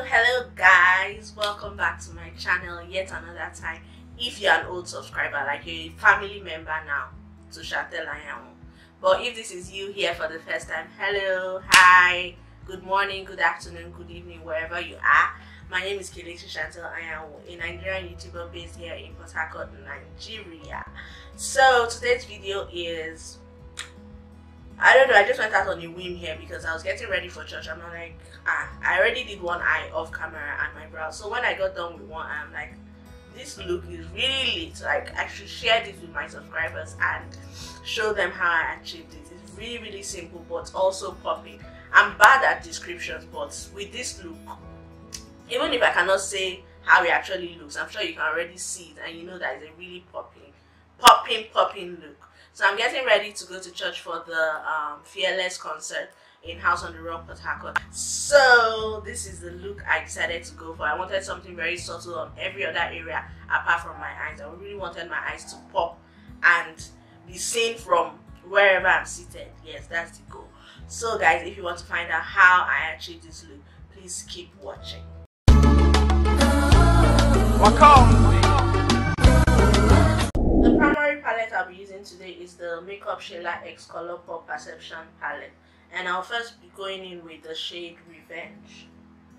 Hello guys, welcome back to my channel yet another time. If you're an old subscriber, like a family member now to Chantel Ayamu, but if this is you here for the first time, hello, hi, good morning, good afternoon, good evening, wherever you are. My name is Chantel Ayamu, a Nigerian YouTuber based here in Port Harcourt, Nigeria. So today's video is, I don't know, I just went out on a whim here because I was getting ready for church. I'm like, I already did one eye off camera and my brow. So when I got done with one eye, I'm like, this look is really lit. Like, I should share this with my subscribers and show them how I achieved it. It's really, really simple, but also popping. I'm bad at descriptions, but with this look, even if I cannot say how it actually looks, I'm sure you can already see it and you know that it's a really popping look. So I'm getting ready to go to church for the Fearless concert in House on the Rock, Port Harcourt. So this is the look I decided to go for. I wanted something very subtle on every other area apart from my eyes. I really wanted my eyes to pop and be seen from wherever I'm seated. Yes, that's the goal. So guys, if you want to find out how I achieved this look, please keep watching. The primary palette I'll be using today is the Makeup Sheila X Color Pop Perception palette, and I'll first be going in with the shade Revenge.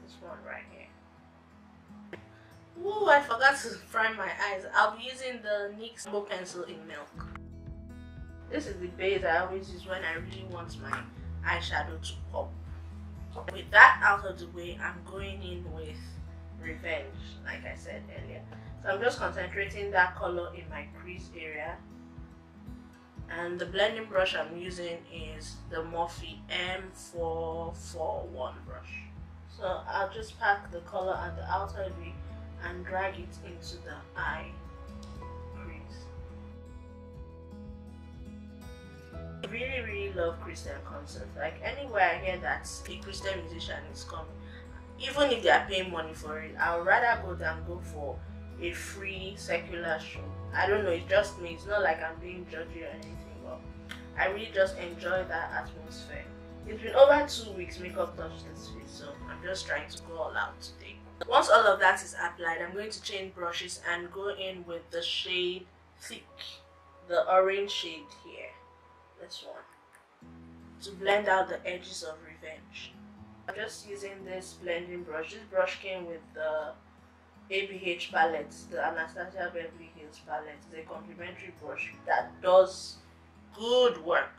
This one right here. Ooh, I forgot to prime my eyes. I'll be using the NYX Bow Pencil in Milk. This is the base I always use when I really want my eyeshadow to pop. With that out of the way, I'm going in with Revenge, like I said earlier. So I'm just concentrating that color in my crease area, and the blending brush I'm using is the Morphe M441 brush. So I'll just pack the color at the outer V and drag it into the eye crease. I really love Christian concerts. Like, anywhere I hear that a Christian musician is coming, even if they are paying money for it, I would rather go than go for a free secular show. I don't know, it's just me. It's not like I'm being judgy or anything, but I really just enjoy that atmosphere. It's been over 2 weeks makeup touched this face, so I'm just trying to go all out today. Once all of that is applied, I'm going to change brushes and go in with the shade Thick, the orange shade here, this one, to blend out the edges of Revenge. I'm just using this blending brush. This brush came with the ABH palette, the Anastasia Beverly Hills palette. It's a complimentary brush that does good work.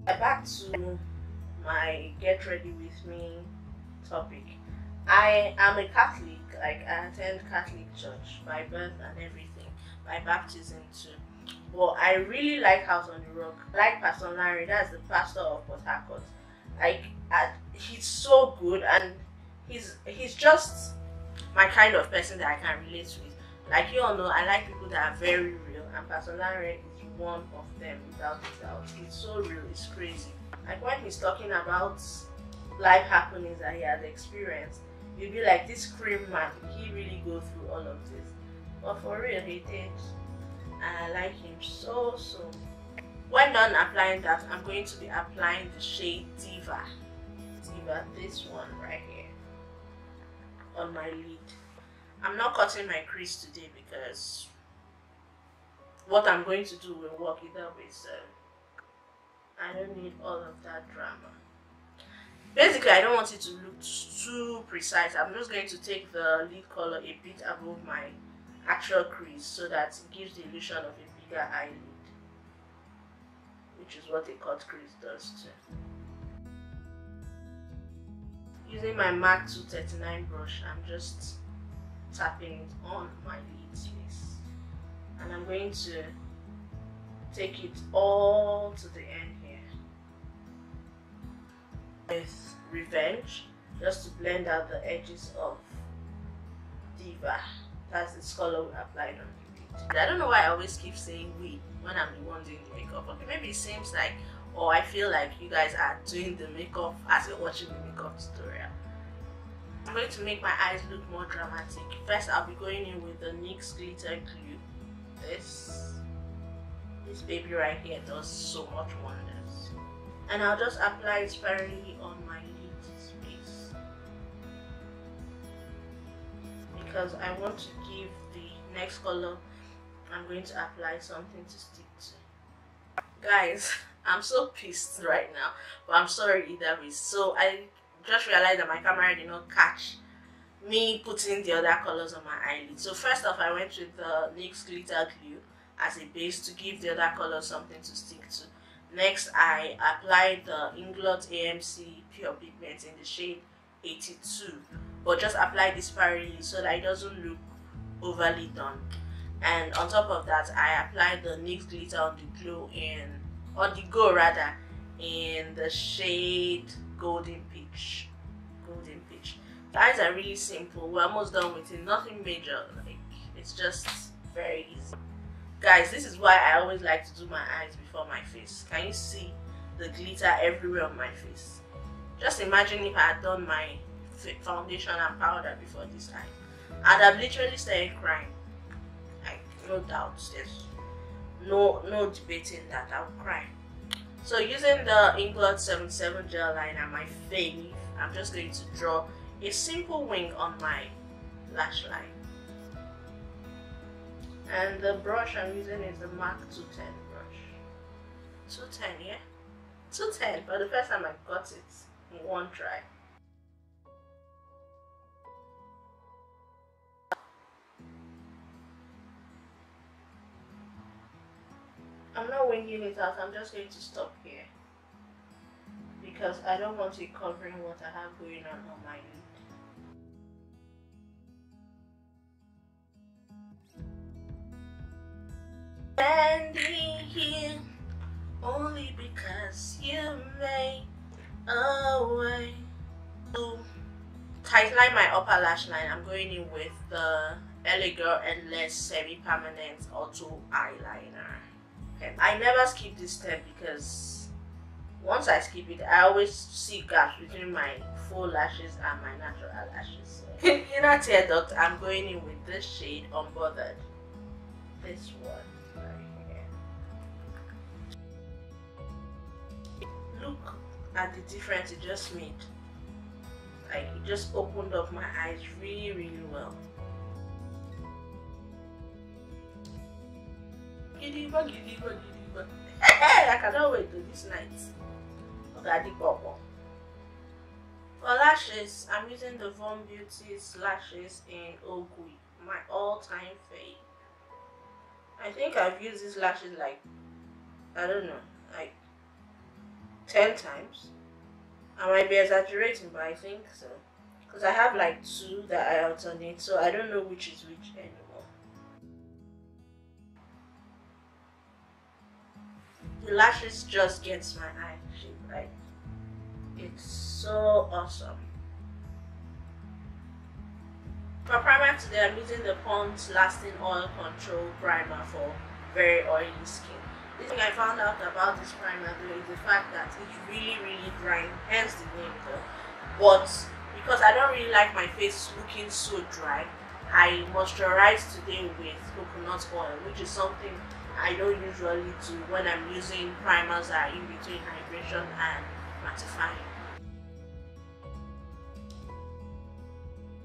Back to my get ready with me topic. I am a Catholic. Like, I attend Catholic church by birth and everything, by baptism too. But I really like House on the Rock. I like Pastor Larry, that's the pastor of Port Harcourt. Like, he's so good, and he's just my kind of person that I can relate with. Like, you all know, I like people that are very real, and Pastor Larry is one of them without a doubt. It's so real, it's crazy. Like, when he's talking about life happenings that he has experienced, you'll be like, this cream man, he really go through all of this. But for real, he did. And I like him so. When done applying that, I'm going to be applying the shade Diva, this one right here, on my lid. I'm not cutting my crease today because what I'm going to do will work either way, so I don't need all of that drama. Basically, I don't want it to look too precise. I'm just going to take the lid color a bit above my actual crease so that it gives the illusion of a bigger eyelid, which is what a cut crease does too. Using my MAC 239 brush, I'm just tapping it on my lid space, and I'm going to take it all to the end here with Revenge, just to blend out the edges of Diva. That's the color we applied on the lid. I don't know why I always keep saying we when I'm the one doing the makeup. Okay, maybe it seems like, or I feel like you guys are doing the makeup as you're watching the makeup tutorial. I'm going to make my eyes look more dramatic. First, I'll be going in with the NYX Glitter Glue. This baby right here does so much wonders. and I'll just apply it sparingly on my lid space because I want to give the next color I'm going to apply something to stick to. Guys, I'm so pissed right now, but I'm sorry either way. So I just realized that my camera did not catch me putting the other colors on my eyelid. So first off, I went with the NYX glitter glue as a base to give the other color something to stick to. Next, I applied the Inglot AMC Pure Pigment in the shade 82, but just apply this sparingly so that it doesn't look overly done. And on top of that, I applied the NYX glitter on the Go rather, in the shade Golden Peach. The eyes are really simple. We're almost done with it. Nothing major. Like, it's just very easy. Guys, this is why I always like to do my eyes before my face. Can you see the glitter everywhere on my face? Just imagine if I had done my foundation and powder before this eye. I'd have literally started crying. Like, no doubt. There's no debating that I would cry. So using the Inglot 77 gel liner, my fave, I'm just going to draw a simple wing on my lash line. And the brush I'm using is the MAC 210 brush. 210, yeah? 210, but the first time I got it in one try. I'm not winging it out, I'm just going to stop here because I don't want it covering what I have going on my lid. Standing here only because you made a way. To tightline my upper lash line, I'm going in with the LA Girl Endless Semi-Permanent Auto Eyeliner. Okay. I never skip this step because once I skip it, I always see gaps between my full lashes and my natural lashes. So, inner tear duct, I'm going in with this shade Unbothered. This one. Look at the difference it just made. Like, it just opened up my eyes really well. Gidiba. I cannot wait till this night. Okay, for lashes, I'm using the Von Beauty's lashes in Ootd, my all-time fave. I think I've used these lashes like, I don't know, like 10 times. I might be exaggerating, but I think so. Because I have like 2 that I alternate, so I don't know which is which anymore. The lashes just gets my eye shape right. It's so awesome. For primer today, I'm using the Pond's Lasting Oil Control Primer for very oily skin. The thing I found out about this primer though is the fact that it's really drying, hence the name though. But because I don't really like my face looking so dry, I moisturize today with coconut oil, which is something I don't usually do when I'm using primers that are in between hydration and mattifying.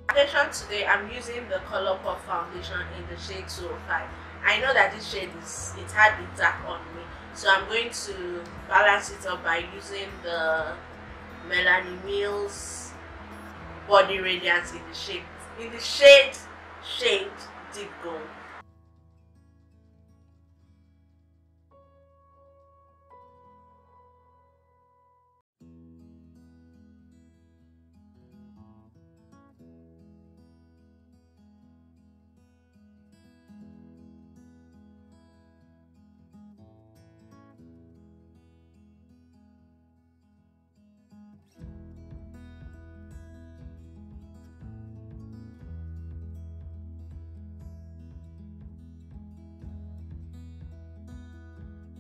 Foundation today, I'm using the Colourpop foundation in the shade 205. I know that this shade it had the dark on me, so I'm going to balance it up by using the Melanie Mills Body Radiance in the shade Deep Gold.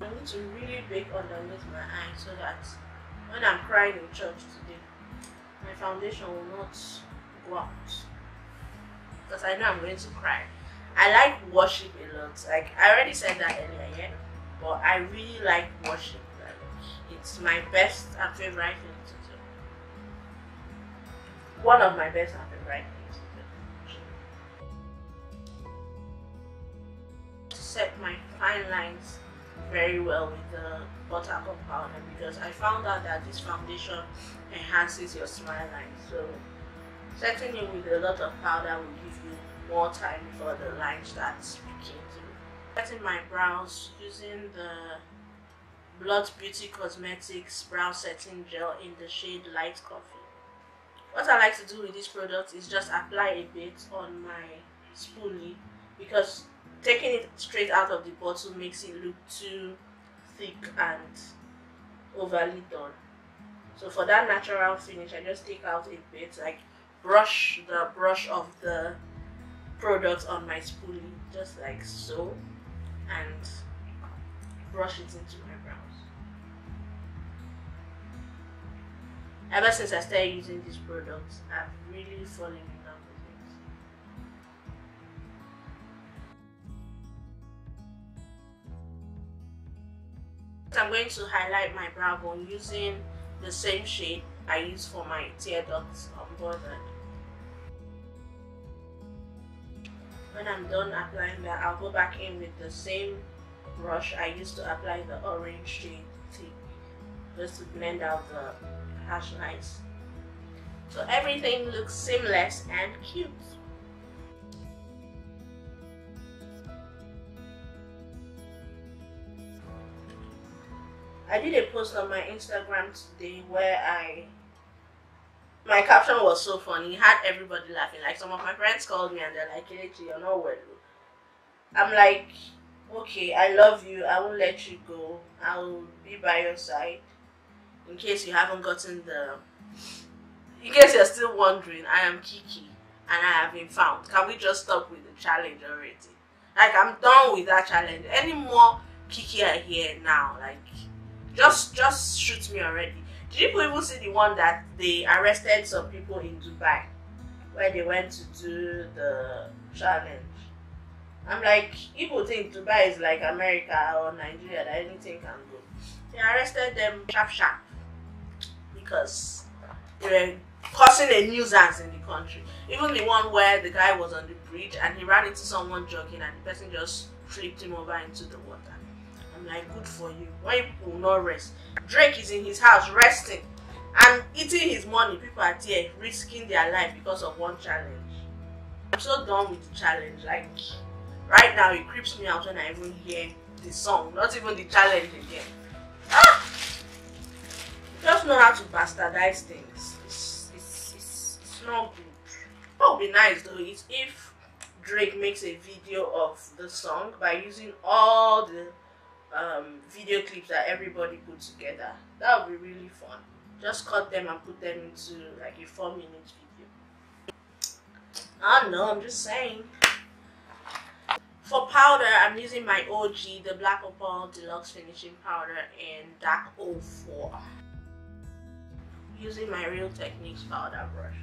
I need to really bake underneath my eye so that when I'm crying in church today, my foundation will not go out. Because I know I'm going to cry. I like worship a lot. Like, I already said that earlier, yeah? But I really like worship. Like, It's my best and favorite thing to do. One of my best and favorite things to do. Set my fine lines very well with the buttercup powder, because I found out that this foundation enhances your smile line. So setting it with a lot of powder will give you more time before the line starts peeking through. Setting my brows using the Blot Beauty Cosmetics brow setting gel in the shade Light Coffee. What I like to do with this product is just apply a bit on my spoolie, because taking it straight out of the bottle makes it look too thick and overly done. So for that natural finish, I just take out a bit, like brush the brush of the product on my spoolie, just like so, and brush it into my brows. Ever since I started using these products, I've really fallen in love with it. I'm going to highlight my brow bone using the same shade I use for my tear ducts unbothered. When I'm done applying that, I'll go back in with the same brush I used to apply the orange shade thick, just to blend out the harsh lines. So everything looks seamless and cute. I did a post on my Instagram today where my caption was so funny, it had everybody laughing. Like, some of my friends called me and they're like, Kelechi, you're not well. I'm like, okay, I love you, I won't let you go, I'll be by your side. In case you haven't gotten in case you're still wondering, I am Kiki and I have been found. Can we just stop with the challenge already? Like, I'm done with that challenge. Any more Kiki I hear now, like, just shoot me already. Did you even see the one that they arrested some people in Dubai, where they went to do the challenge? I'm like, people think Dubai is like America or Nigeria, that anything can go. They arrested them sharp because they were causing a nuisance in the country. Even the one where the guy was on the bridge and he ran into someone jogging and the person just flipped him over into the water. I'm like, good for you. Why people will not rest? Drake is in his house resting and eating his money. People are there risking their life because of one challenge. I'm so done with the challenge. Like, right now it creeps me out when I even hear the song, not even the challenge again. Just know how to bastardize things. It's not good. What would be nice though is if Drake makes a video of the song by using all the video clips that everybody put together. That would be really fun. Just cut them and put them into like a 4-minute video. I don't know, I'm just saying. For powder, I'm using my OG, the Black Opal Deluxe Finishing Powder in Dark 04. Using my Real Techniques powder brush.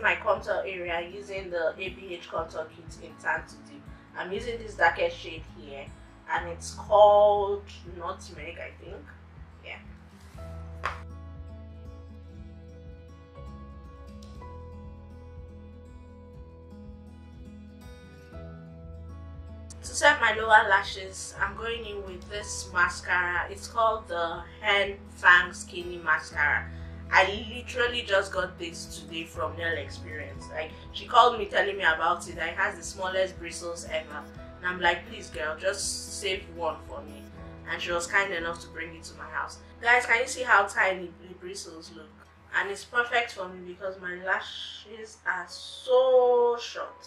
My contour area, using the ABH contour kit in Tan to Deep. I'm using this darkest shade here and it's called Nutmeg, I think. Yeah. To set my lower lashes, I'm going in with this mascara. It's called the Thangs Skinny Mascara. I literally just got this today from Nail Experience. Like, she called me telling me about it. It has the smallest bristles ever. And I'm like, please girl, just save one for me. And she was kind enough to bring it to my house. Guys, can you see how tiny the bristles look? And it's perfect for me because my lashes are so short.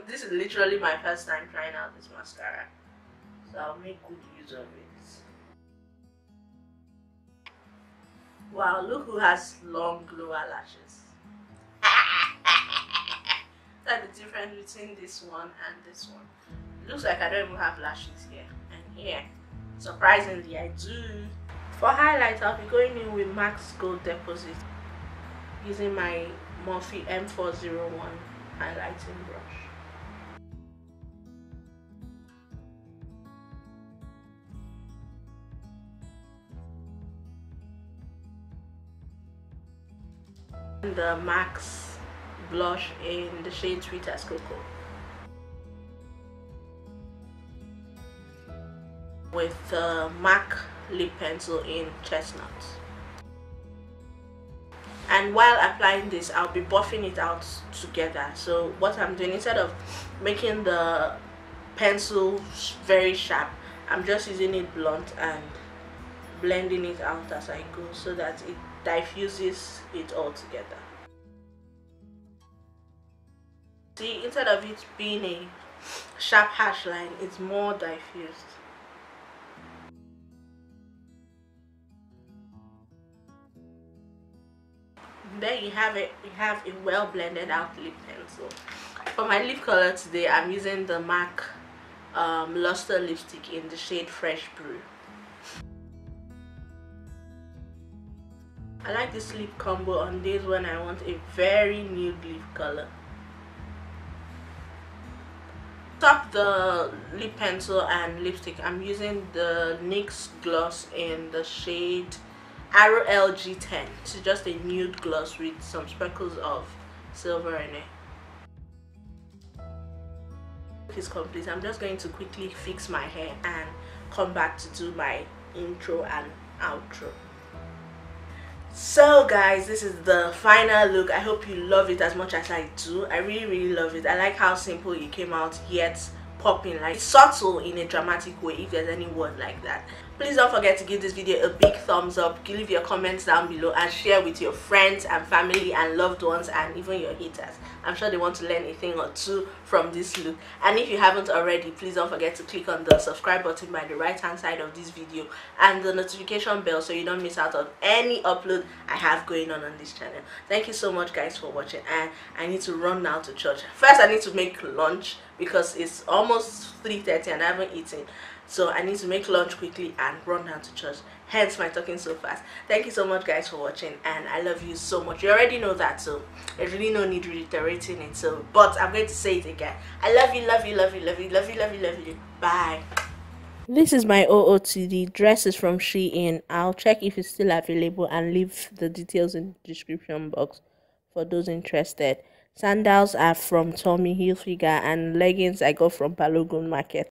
This is literally my first time trying out this mascara. So I'll make good use of it. Wow, look who has long lower lashes. That's the difference between this one and this one. It looks like I don't even have lashes here and here. Surprisingly, I do. For highlight, I'll be going in with MAC's Gold Deposit. Using my Morphe M401 highlighting brush. And the MAC's blush in the shade Sweet as Cocoa, with the MAC lip pencil in Chestnut. And while applying this, I'll be buffing it out together. So what I'm doing, instead of making the pencil very sharp, I'm just using it blunt and blending it out as I go, so that it diffuses it all together. See, instead of it being a sharp harsh line, it's more diffused. There you have it. You have a well blended out lip pencil. For my lip color today, I'm using the MAC Luster lipstick in the shade Fresh Brew. I like this lip combo on days when I want a very nude lip color. Top the lip pencil and lipstick, I'm using the NYX gloss in the shade Arrow LG10. It's just a nude gloss with some sprinkles of silver in it. It's complete. I'm just going to quickly fix my hair and come back to do my intro and outro. So guys, this is the final look. I hope you love it as much as I do. I really love it. I like how simple it came out, yet popping, like subtle in a dramatic way, if there's any word like that. Please don't forget to give this video a big thumbs up, leave your comments down below, and share with your friends and family and loved ones and even your haters. I'm sure they want to learn a thing or two from this look. And if you haven't already, please don't forget to click on the subscribe button by the right hand side of this video and the notification bell so you don't miss out on any upload I have going on this channel. Thank you so much guys for watching, and I need to run now to church. First I need to make lunch because it's almost 3:30 and I haven't eaten. So I need to make lunch quickly and run down to church. Hence my talking so fast. Thank you so much guys for watching, and I love you so much. You already know that, so there's really no need reiterating it. So, but I'm going to say it again. I love you, love you, love you, love you, love you, love you, love you. Bye. This is my Ootd Dresses from Shein. I'll check if it's still available and leave the details in the description box for those interested. Sandals are from Tommy Hilfiger, and leggings I got from Balogun Market.